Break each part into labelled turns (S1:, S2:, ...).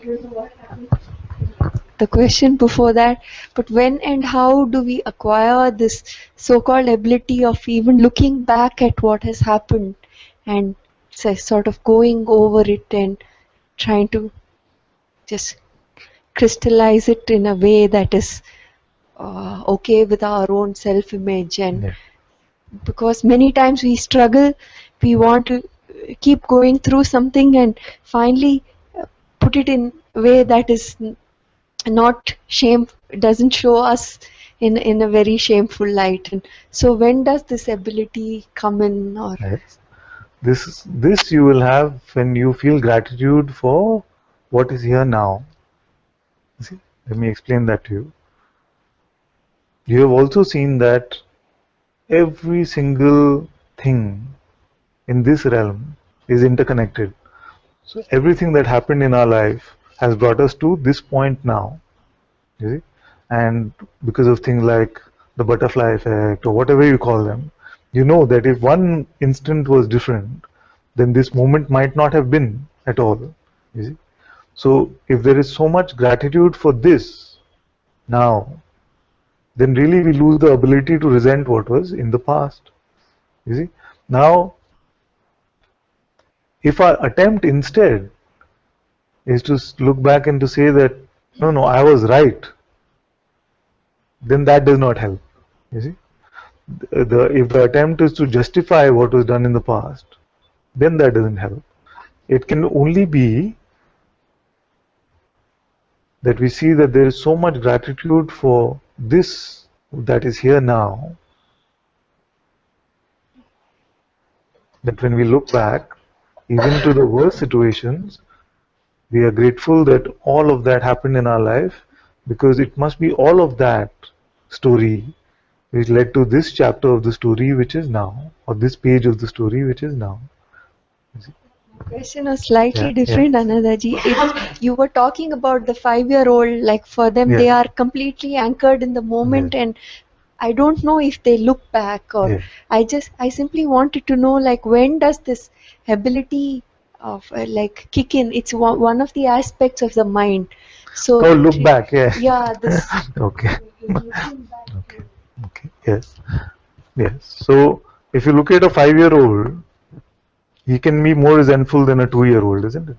S1: don't know what happened. The question before that, but when and how do we acquire this so-called ability of even looking back at what has happened and sort of going over it and trying to just crystallize it in a way that is okay with our own self-image? And because many times we struggle, we want to keep going through something and finally put it in a way that is not shame, doesn't show us in a very shameful light. And so when does this ability come in? Or
S2: Yes. This you will have when you feel gratitude for what is here now. See, let me explain that to you. You have also seen that every single thing in this realm is interconnected. So everything that happened in our life has brought us to this point now. You see? And because of things like the butterfly effect or whatever you call them, you know that if one instant was different, then this moment might not have been at all. You see? So if there is so much gratitude for this now, then really we lose the ability to resent what was in the past. You see? Now, if our attempt instead is to look back and to say that, no, I was right, then that does not help. You see? If the attempt is to justify what was done in the past, then that doesn't help. It can only be that we see that there is so much gratitude for this that is here now, that when we look back, even to the worst situations, we are grateful that all of that happened in our life, because it must be all of that story which led to this chapter of the story which is now, or this page of the story which is now.
S1: question was slightly different, Anandaji. If you were talking about the 5-year-old, like for them, they are completely anchored in the moment, and I don't know if they look back, or I simply wanted to know, like, when does this ability of like kick in? It's one of the aspects of the mind. So
S2: look back,
S1: yeah, this
S2: okay.
S1: looking back.
S2: Okay, yes. So if you look at a 5-year-old, he can be more resentful than a 2-year-old, isn't it?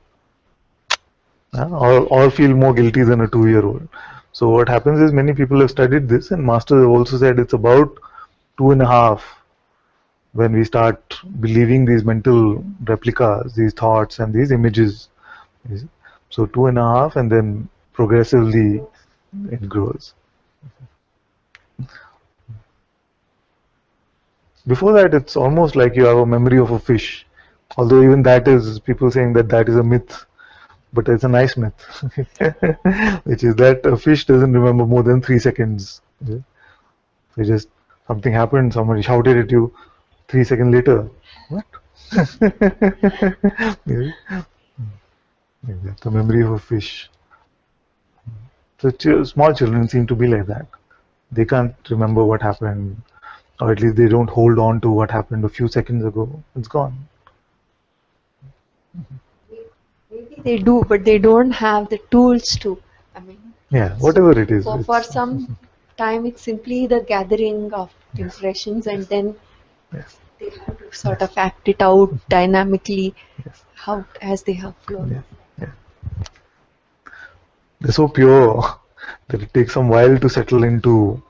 S2: Or feel more guilty than a 2-year-old. So what happens is, many people have studied this, and masters have also said it's about 2.5 when we start believing these mental replicas, these thoughts and these images. So 2.5, and then progressively it grows. Before that, it's almost like you have a memory of a fish, although even that is, people saying that is a myth, but it's a nice myth, which is that a fish doesn't remember more than 3 seconds. It just, something happened, somebody shouted at you, 3 seconds later, what? That's the memory of a fish. So small children seem to be like that. They can't remember what happened, or at least they don't hold on to what happened a few seconds ago. It's gone.
S1: Maybe they do, but they don't have the tools to. I mean,
S2: whatever it is.
S1: For some time, it's simply the gathering of impressions, and then they have to sort of act it out dynamically, how as they have flown.
S2: They're so pure that it takes some while to settle into,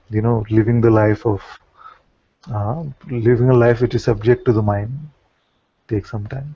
S2: living the life of living a life which is subject to the mind. Takes some time.